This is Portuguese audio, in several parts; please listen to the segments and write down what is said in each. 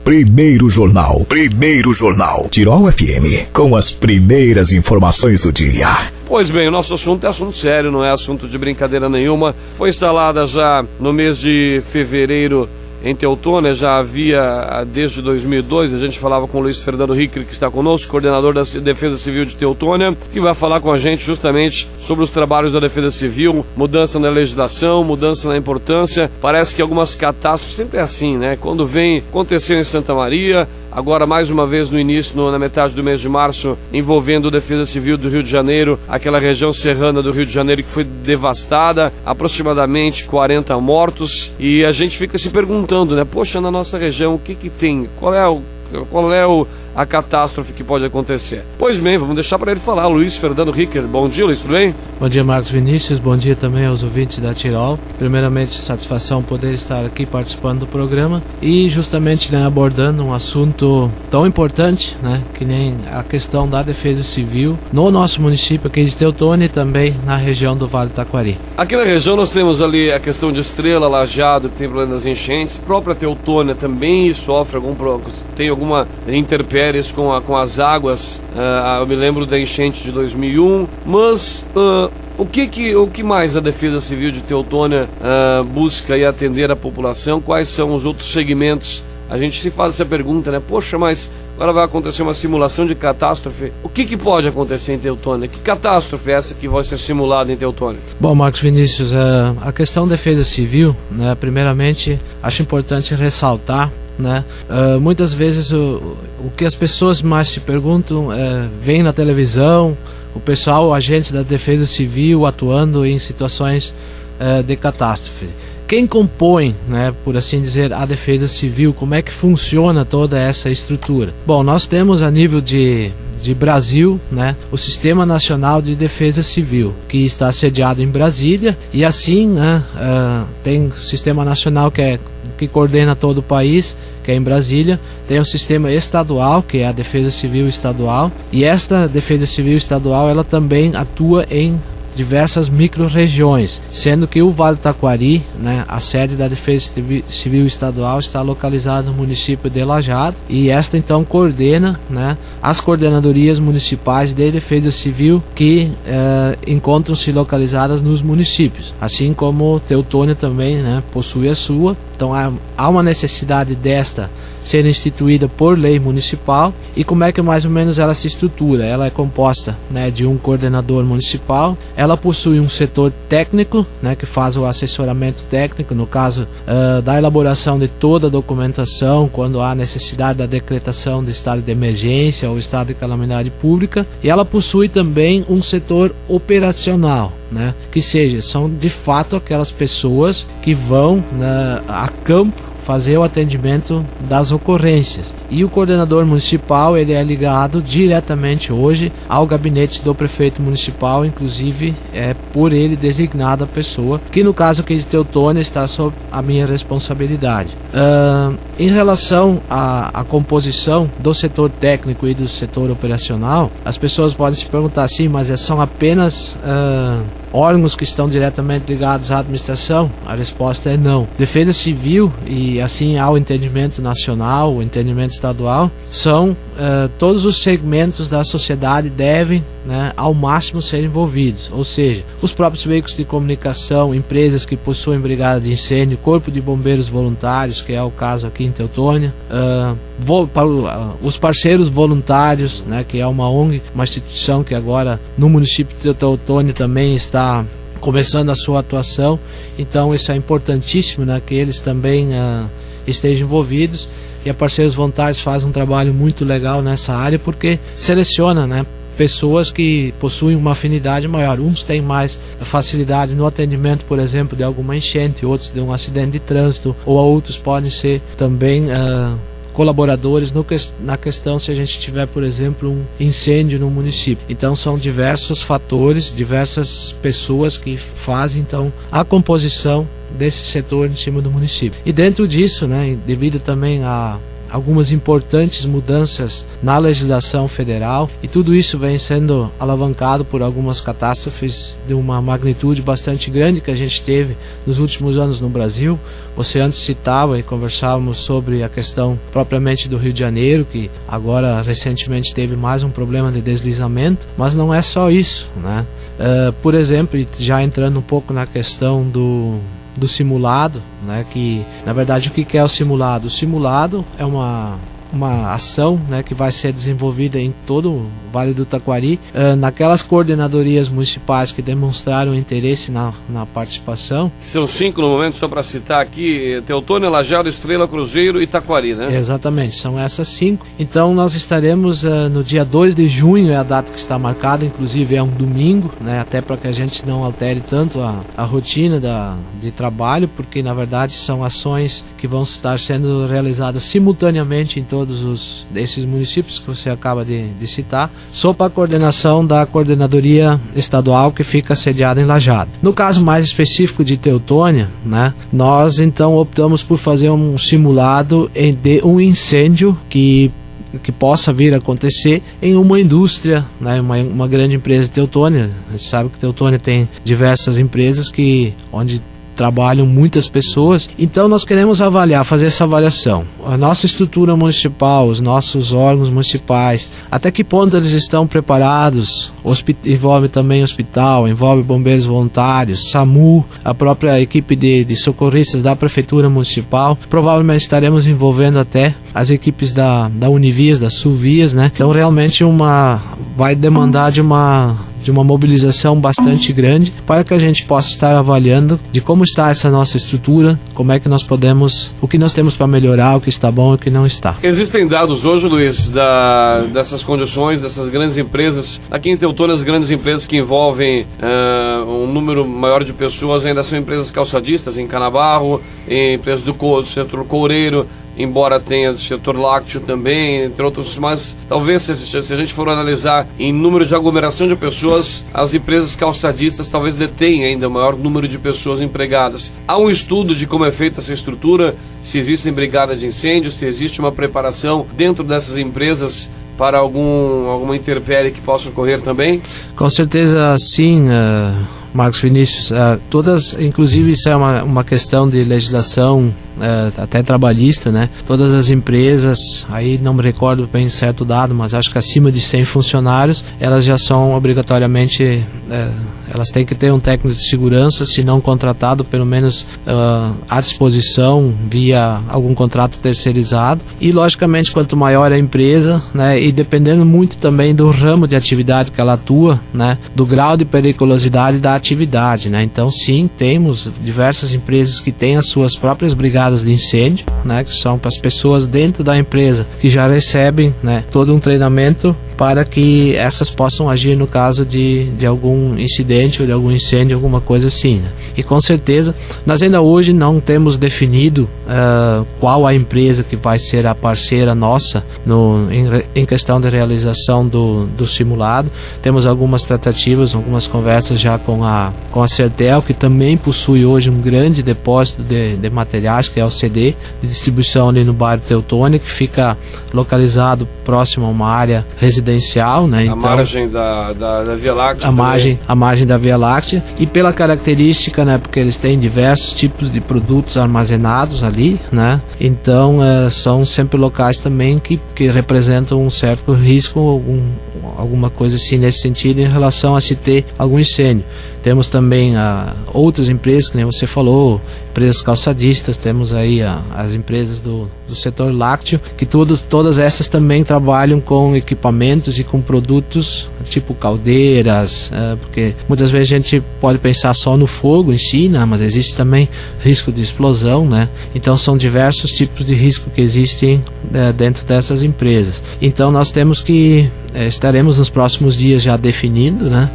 Primeiro Jornal. Tirol FM, com as primeiras informações do dia. Pois bem, o nosso assunto é assunto sério, não é assunto de brincadeira nenhuma. Foi instalada já no mês de fevereiro em Teutônia, já havia desde 2002, a gente falava com o Luiz Fernando Ricker, que está conosco, coordenador da Defesa Civil de Teutônia, que vai falar com a gente justamente sobre os trabalhos da Defesa Civil, mudança na legislação, mudança na importância. Parece que algumas catástrofes, sempre é assim, né? Quando aconteceu em Santa Maria, agora mais uma vez no início, na metade do mês de março, envolvendo a Defesa Civil do Rio de Janeiro, aquela região serrana do Rio de Janeiro que foi devastada, aproximadamente 40 mortos, e a gente fica se perguntando, né? Poxa, na nossa região, o que tem? Qual é a catástrofe que pode acontecer? Pois bem, vamos deixar para ele falar. Luiz Fernando Ricker, bom dia, Luiz, tudo bem? Bom dia, Marcos Vinícius, bom dia também aos ouvintes da Tirol. Primeiramente, satisfação poder estar aqui participando do programa e justamente abordando um assunto tão importante, que nem a questão da defesa civil no nosso município aqui de Teutônia e também na região do Vale do Taquari. Aqui na região nós temos ali a questão de Estrela, Lajeado, que tem problema das enchentes, própria Teutônia também sofre tem alguma intempéries com as águas. Eu me lembro da enchente de 2001, mas o que mais a Defesa Civil de Teutônia busca e atender a população? Quais são os outros segmentos? A gente se faz essa pergunta, né? Poxa, mas agora vai acontecer uma simulação de catástrofe. O que pode acontecer em Teutônia? Que catástrofe é essa que vai ser simulada em Teutônia? Bom, Marcos Vinícius, a questão da Defesa Civil, primeiramente, acho importante ressaltar, muitas vezes o que as pessoas mais se perguntam vem na televisão, o pessoal, agentes da Defesa Civil atuando em situações de catástrofe. Quem compõe, por assim dizer, a Defesa Civil, como é que funciona toda essa estrutura? Bom, nós temos a nível de Brasil, o Sistema Nacional de Defesa Civil, que está sediado em Brasília, e assim tem o Sistema Nacional que coordena todo o país, que é em Brasília, tem o sistema estadual, que é a Defesa Civil Estadual, e esta Defesa Civil Estadual ela também atua em diversas micro-regiões, sendo que o Vale do Taquari, a sede da Defesa Civil Estadual, está localizada no município de Lajeado, e esta então coordena as coordenadorias municipais de Defesa Civil que encontram-se localizadas nos municípios, assim como Teutônia também possui a sua. Então há uma necessidade desta ser instituída por lei municipal. E como é que mais ou menos ela se estrutura? Ela é composta de um coordenador municipal, ela possui um setor técnico que faz o assessoramento técnico, no caso da elaboração de toda a documentação quando há necessidade da decretação de estado de emergência ou estado de calamidade pública, e ela possui também um setor operacional, que são de fato aquelas pessoas que vão a campo fazer o atendimento das ocorrências. E o coordenador municipal ele é ligado diretamente hoje ao gabinete do prefeito municipal, inclusive é por ele designada a pessoa, que no caso aqui de Teutônia está sob a minha responsabilidade. Em relação à composição do setor técnico e do setor operacional, as pessoas podem se perguntar assim, mas são apenas órgãos que estão diretamente ligados à administração? A resposta é não. Defesa Civil, e assim há o entendimento nacional, o entendimento estadual, são todos os segmentos da sociedade devem ao máximo ser envolvidos, ou seja, os próprios veículos de comunicação, empresas que possuem brigada de incêndio, corpo de bombeiros voluntários, que é o caso aqui em Teutônia, os parceiros voluntários, que é uma ONG, uma instituição que agora no município de Teutônia também está começando a sua atuação. Então isso é importantíssimo, que eles também estejam envolvidos. E a Parceiros Voluntários faz um trabalho muito legal nessa área, porque seleciona pessoas que possuem uma afinidade maior. Uns têm mais facilidade no atendimento, por exemplo, de alguma enchente, outros de um acidente de trânsito, ou outros podem ser também colaboradores na questão se a gente tiver, por exemplo, um incêndio no município. Então são diversos fatores, diversas pessoas que fazem então a composição desse setor em cima do município. E dentro disso, devido também a algumas importantes mudanças na legislação federal, e tudo isso vem sendo alavancado por algumas catástrofes de uma magnitude bastante grande que a gente teve nos últimos anos no Brasil. Você antes citava e conversávamos sobre a questão propriamente do Rio de Janeiro, que agora recentemente teve mais um problema de deslizamento, mas não é só isso, né? Por exemplo, já entrando um pouco na questão do simulado, né, que na verdade o que é o simulado? O simulado é uma ação, né, que vai ser desenvolvida em todo o Vale do Taquari, naquelas coordenadorias municipais que demonstraram interesse na participação. São 5 no momento, só para citar aqui: Teutônia, Lajeado, Estrela, Cruzeiro e Taquari, né? Exatamente, são essas 5. Então nós estaremos no dia 2 de junho, é a data que está marcada, inclusive é um domingo, né, até para que a gente não altere tanto a rotina de trabalho, porque na verdade são ações que vão estar sendo realizadas simultaneamente em todos esses municípios que você acaba de citar, sob a coordenação da coordenadoria estadual que fica sediada em Lajeado. No caso mais específico de Teutônia, né, nós então optamos por fazer um simulado de um incêndio que possa vir a acontecer em uma indústria, né, uma grande empresa de Teutônia. A gente sabe que Teutônia tem diversas empresas onde trabalham muitas pessoas, então nós queremos fazer essa avaliação. A nossa estrutura municipal, os nossos órgãos municipais, até que ponto eles estão preparados, envolve também hospital, envolve bombeiros voluntários, SAMU, a própria equipe de socorristas da Prefeitura Municipal, provavelmente estaremos envolvendo até as equipes da Univias, da Sulvias, né? Então realmente vai demandar de uma mobilização bastante grande para que a gente possa estar avaliando de como está essa nossa estrutura, como é que nós podemos, o que nós temos para melhorar, o que está bom e o que não está. Existem dados hoje, Luiz, dessas condições, dessas grandes empresas, aqui em Teutônia, as grandes empresas que envolvem um número maior de pessoas ainda são empresas calçadistas, em Canabarro, empresas do setor coureiro, embora tenha o setor lácteo também, entre outros, mas talvez se a gente for analisar em número de aglomeração de pessoas, as empresas calçadistas talvez detenham ainda o maior número de pessoas empregadas. Há um estudo de como é feita essa estrutura, se existem brigadas de incêndio, se existe uma preparação dentro dessas empresas para alguma intempérie que possa ocorrer também? Com certeza sim, Marcos Vinícius, todas, inclusive isso é uma questão de legislação até trabalhista, né? Todas as empresas, aí não me recordo bem certo dado, mas acho que acima de 100 funcionários, elas já são obrigatoriamente, elas têm que ter um técnico de segurança, se não contratado, pelo menos à disposição via algum contrato terceirizado. E logicamente, quanto maior a empresa, né, e dependendo muito também do ramo de atividade que ela atua, né, do grau de periculosidade da atividade, né? Então sim, temos diversas empresas que têm as suas próprias brigadas de incêndio, né, que são para as pessoas dentro da empresa que já recebem, né, todo um treinamento para que essas possam agir no caso de algum incidente ou de algum incêndio, alguma coisa assim, né? E com certeza nós ainda hoje não temos definido qual a empresa que vai ser a parceira nossa em questão de realização do simulado. Temos algumas tratativas, algumas conversas já com a Sertel, que também possui hoje um grande depósito de materiais, que é o CD de distribuição ali no bairro Teutônia, que fica localizado próximo a uma área residencial, né? Então, a margem da Via Láctea. A margem da Via Láctea, e pela característica, né, porque eles têm diversos tipos de produtos armazenados ali, né? Então são sempre locais também que representam um certo risco, alguma coisa assim nesse sentido, em relação a se ter algum incêndio. Temos também outras empresas, que nem você falou, empresas calçadistas, temos aí as empresas do setor lácteo, que todas essas também trabalham com equipamentos e com produtos tipo caldeiras, porque muitas vezes a gente pode pensar só no fogo em si, né, mas existe também risco de explosão, né? Então são diversos tipos de risco que existem dentro dessas empresas. Então nós temos que estaremos nos próximos dias já definindo, né?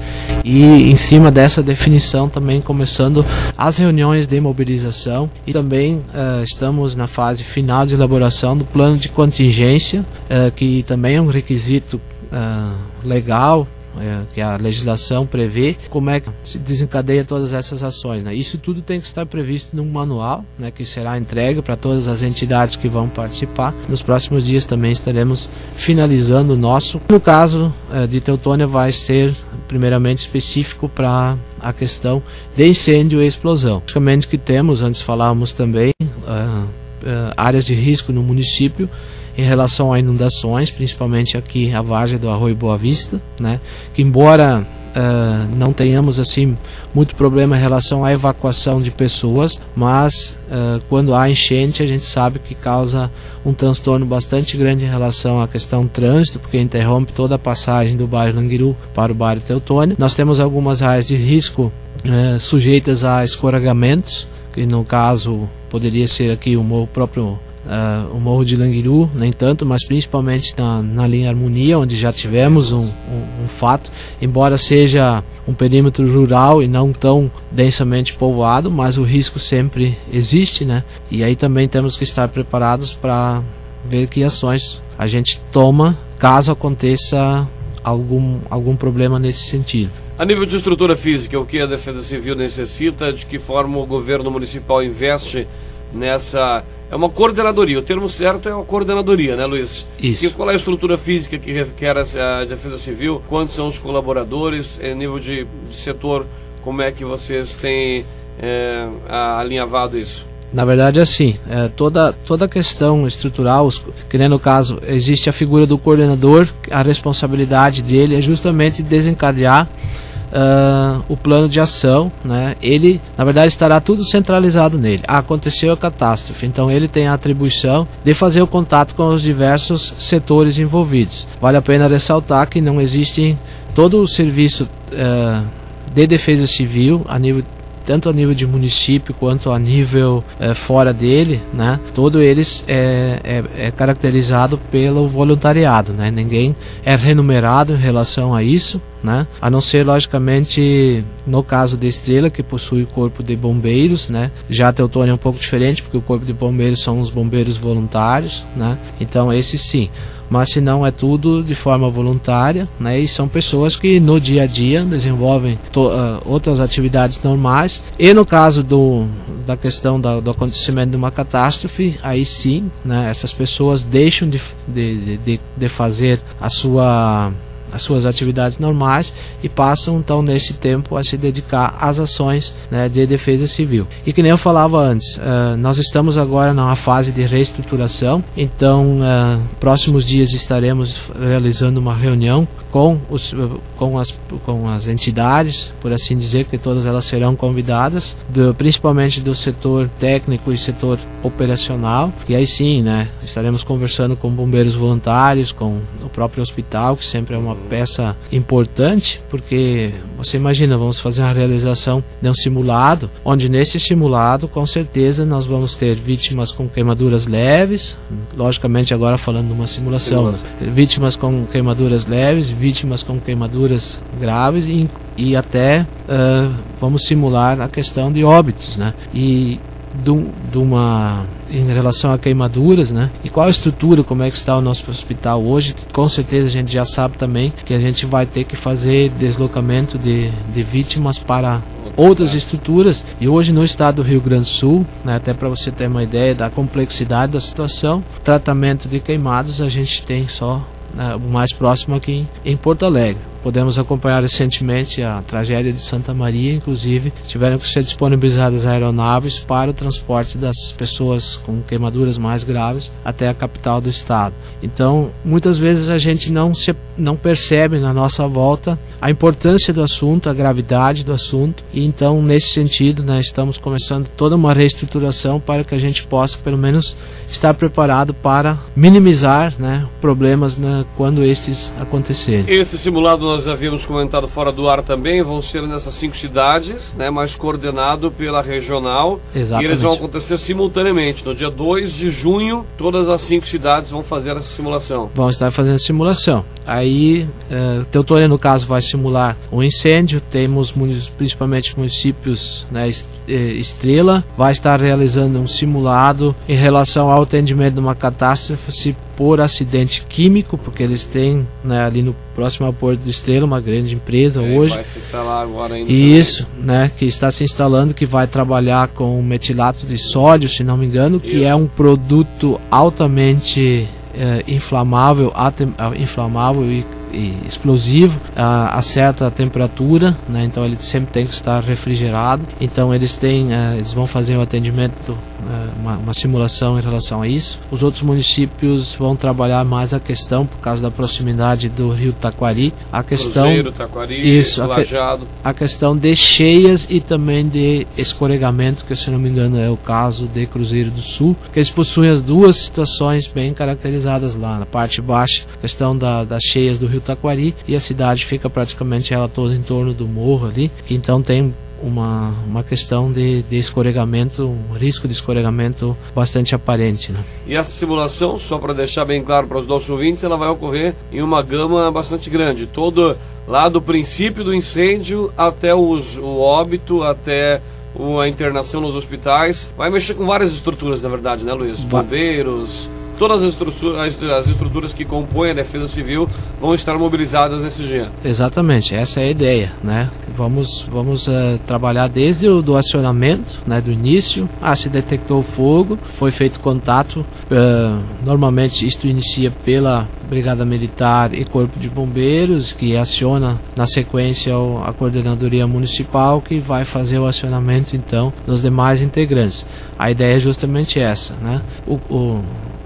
E em cima dessa definição também começando as reuniões de mobilização, e também estamos na fase final de elaboração do plano de contingência, que também é um requisito legal que a legislação prevê, como é que se desencadeia todas essas ações, né? Isso tudo tem que estar previsto num manual, né, que será entregue para todas as entidades que vão participar. Nos próximos dias também estaremos finalizando o nosso. No caso de Teutônia, vai ser primeiramente específico para a questão de incêndio e explosão. Praticamente que temos, antes falávamos também, áreas de risco no município em relação a inundações, principalmente aqui a várzea do Arroio Boa Vista, né? Que embora não tenhamos assim muito problema em relação à evacuação de pessoas, mas quando há enchente a gente sabe que causa um transtorno bastante grande em relação à questão do trânsito, porque interrompe toda a passagem do bairro Languiru para o bairro Teutônia. Nós temos algumas áreas de risco sujeitas a escorregamentos, que no caso poderia ser aqui o Morro de Languiru, nem tanto, mas principalmente na linha Harmonia, onde já tivemos um fato, embora seja um perímetro rural e não tão densamente povoado, mas o risco sempre existe, né? E aí também temos que estar preparados para ver que ações a gente toma caso aconteça algum problema nesse sentido. A nível de estrutura física, o que a Defesa Civil necessita, de que forma o governo municipal investe nessa... É uma coordenadoria, o termo certo é uma coordenadoria, né, Luiz? Isso. E qual é a estrutura física que requer a Defesa Civil? Quantos são os colaboradores? Nível de setor, como é que vocês têm alinhavado isso? Na verdade, assim, toda a questão estrutural, que nem no caso, existe a figura do coordenador, a responsabilidade dele é justamente desencadear o plano de ação, né? Ele, na verdade, estará tudo centralizado nele. Aconteceu a catástrofe, então ele tem a atribuição de fazer o contato com os diversos setores envolvidos. Vale a pena ressaltar que não existe todo o serviço de defesa civil tanto a nível de município quanto a nível fora dele, né? Todo eles é caracterizado pelo voluntariado, né? Ninguém é remunerado em relação a isso, né? A não ser, logicamente, no caso de Estrela, que possui o corpo de bombeiros, né? Já a Teutônia é um pouco diferente, porque o corpo de bombeiros são os bombeiros voluntários, né? Então esse sim. Mas se não, é tudo de forma voluntária, né? E são pessoas que no dia a dia desenvolvem outras atividades normais. E no caso da questão do acontecimento de uma catástrofe, aí sim, né? Essas pessoas deixam de fazer as suas atividades normais e passam então nesse tempo a se dedicar às ações, né, de defesa civil. E que nem eu falava antes, nós estamos agora numa fase de reestruturação, então próximos dias estaremos realizando uma reunião com as entidades, por assim dizer, que todas elas serão convidadas, principalmente do setor técnico e setor operacional, e aí sim, né, estaremos conversando com bombeiros voluntários, com o próprio hospital, que sempre é uma peça importante, porque você imagina, vamos fazer uma realização de um simulado, onde nesse simulado com certeza nós vamos ter vítimas com queimaduras leves, logicamente agora falando de uma simulação. Vítimas com queimaduras leves, vítimas com queimaduras graves e até vamos simular a questão de óbitos, né? E em relação a queimaduras, né? E qual a estrutura, como é que está o nosso hospital hoje, que com certeza a gente já sabe também que a gente vai ter que fazer deslocamento de vítimas para outras estruturas, e hoje no estado do Rio Grande do Sul, né, até para você ter uma ideia da complexidade da situação, tratamento de queimados a gente tem só o mais próximo aqui em Porto Alegre. Podemos acompanhar recentemente a tragédia de Santa Maria, inclusive tiveram que ser disponibilizadas aeronaves para o transporte das pessoas com queimaduras mais graves até a capital do estado. Então, muitas vezes a gente não percebe na nossa volta a importância do assunto, a gravidade do assunto, e então nesse sentido, né, estamos começando toda uma reestruturação para que a gente possa pelo menos estar preparado para minimizar, né, problemas, né, quando estes acontecerem. Esse simulado nós havíamos comentado fora do ar também, vão ser nessas 5 cidades, né, mas coordenado pela regional. Exatamente. E eles vão acontecer simultaneamente. No dia 2 de junho, todas as 5 cidades vão fazer essa simulação. Vão estar fazendo simulação. Aí, Teutônia, no caso, vai simular um incêndio. Temos principalmente municípios, né, Estrela vai estar realizando um simulado em relação ao atendimento de uma catástrofe por acidente químico, porque eles têm, né, ali no próximo ao Porto de Estrela, uma grande empresa hoje. Vai se instalar agora ainda. Isso, né, que está se instalando, que vai trabalhar com metilato de sódio, se não me engano, que é um produto altamente inflamável e explosivo a certa temperatura, né? Então ele sempre tem que estar refrigerado. Então eles vão fazer um atendimento, uma simulação em relação a isso. Os outros municípios vão trabalhar mais a questão, por causa da proximidade do rio Taquari, a questão Cruzeiro, Taquari, isso, a questão de cheias e também de escorregamento, que se não me engano é o caso de Cruzeiro do Sul, que eles possuem as duas situações bem caracterizadas lá na parte baixa, a questão das cheias do rio Taquari, e a cidade fica praticamente ela toda em torno do morro ali, que então tem uma questão de escorregamento, um risco de escorregamento bastante aparente, né? E essa simulação, só para deixar bem claro para os nossos ouvintes, ela vai ocorrer em uma gama bastante grande, todo lá do princípio do incêndio até o óbito, até a internação nos hospitais. Vai mexer com várias estruturas, na verdade, né, Luiz? Bombeiros, todas as estruturas que compõem a Defesa Civil vão estar mobilizadas nesse dia. Exatamente, essa é a ideia, né? Vamos trabalhar desde o acionamento, né, do início. Se detectou fogo, foi feito contato. Normalmente isto inicia pela Brigada Militar e Corpo de Bombeiros, que aciona na sequência a Coordenadoria Municipal, que vai fazer o acionamento então dos demais integrantes. A ideia é justamente essa, né?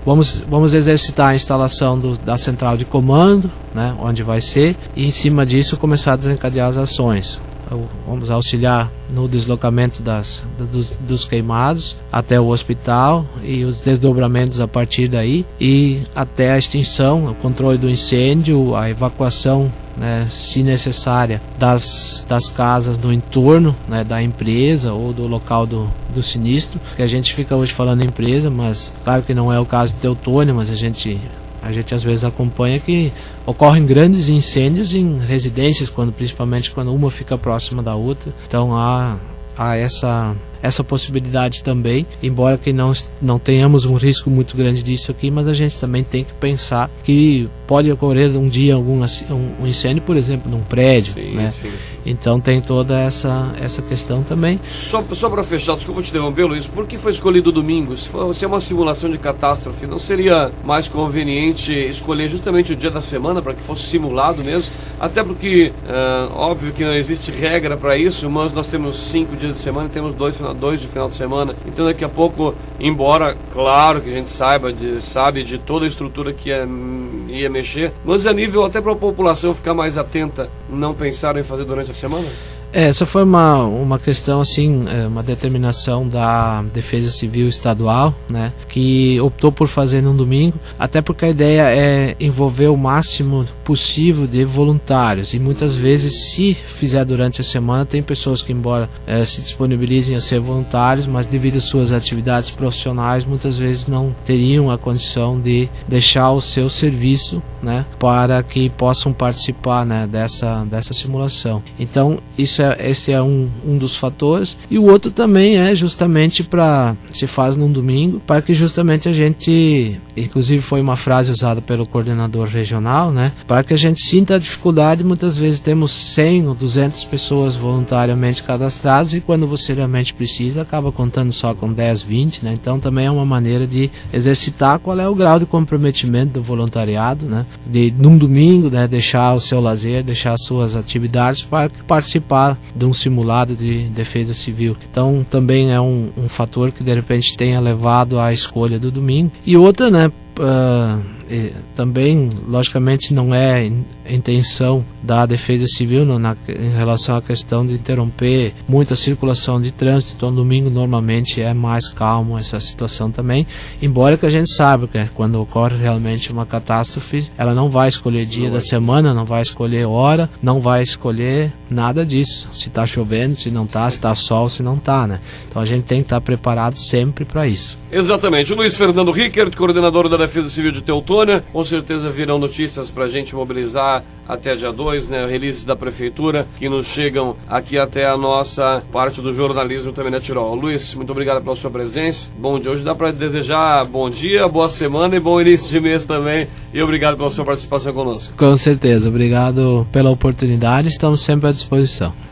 Vamos exercitar a instalação da central de comando, né, onde vai ser, e em cima disso começar a desencadear as ações. Vamos auxiliar no deslocamento dos queimados até o hospital e os desdobramentos a partir daí, e até a extinção, o controle do incêndio, a evacuação, né, se necessária, das casas no entorno, né, da empresa ou do local do sinistro, que a gente fica hoje falando empresa, mas claro que não é o caso de Teutônia, mas a gente às vezes acompanha que ocorrem grandes incêndios em residências, principalmente quando uma fica próxima da outra. Então há essa possibilidade também, embora que não tenhamos um risco muito grande disso aqui, mas a gente também tem que pensar que pode ocorrer um dia um incêndio, por exemplo, num prédio, né? Sim. Então tem toda essa questão também. Só para fechar, desculpa te interromper, Luiz, por que foi escolhido domingo? Se é uma simulação de catástrofe, não seria mais conveniente escolher justamente o dia da semana para que fosse simulado mesmo? Até porque, óbvio que não existe regra para isso, mas nós temos 5 dias de semana e temos 2 de final de semana. Então daqui a pouco, embora, claro que a gente sabe de toda a estrutura que ia mexer, mas a nível até para a população ficar mais atenta, não pensaram em fazer durante a semana? Essa foi uma questão, assim, uma determinação da Defesa Civil Estadual, né, que optou por fazer num domingo, até porque a ideia é envolver o máximo possível de voluntários, e muitas vezes, se fizer durante a semana, tem pessoas que, embora se disponibilizem a ser voluntários, mas devido às suas atividades profissionais, muitas vezes não teriam a condição de deixar o seu serviço, né, para que possam participar, né, dessa simulação. Então esse é um dos fatores, e o outro também é justamente se faz num domingo, para que justamente a gente, inclusive foi uma frase usada pelo coordenador regional, né, para que a gente sinta a dificuldade. Muitas vezes temos 100 ou 200 pessoas voluntariamente cadastradas, e quando você realmente precisa, acaba contando só com 10, 20, né, então também é uma maneira de exercitar qual é o grau de comprometimento do voluntariado, né, de num domingo, né, deixar o seu lazer, deixar as suas atividades para participar de um simulado de defesa civil. Então também é um fator que de repente tenha levado à escolha do domingo. E outra, né, também logicamente não é intenção da Defesa Civil em relação à questão de interromper muita circulação de trânsito. Então domingo normalmente é mais calmo essa situação também, embora que a gente sabe que quando ocorre realmente uma catástrofe, ela não vai escolher dia da semana, não vai escolher hora, não vai escolher nada disso, se está chovendo, se não está, se está sol, se não está, né? Então a gente tem que estar preparado sempre para isso. Exatamente. O Luiz Fernando Rickert, coordenador da Defesa Civil de Teutônia, com certeza virão notícias para a gente mobilizar até dia 2, né? Releases da prefeitura que nos chegam aqui até a nossa parte do jornalismo também na Tirol. Luiz, muito obrigado pela sua presença. Bom dia. Hoje dá para desejar bom dia, boa semana e bom início de mês também. E obrigado pela sua participação conosco. Com certeza. Obrigado pela oportunidade. Estamos sempre à disposição.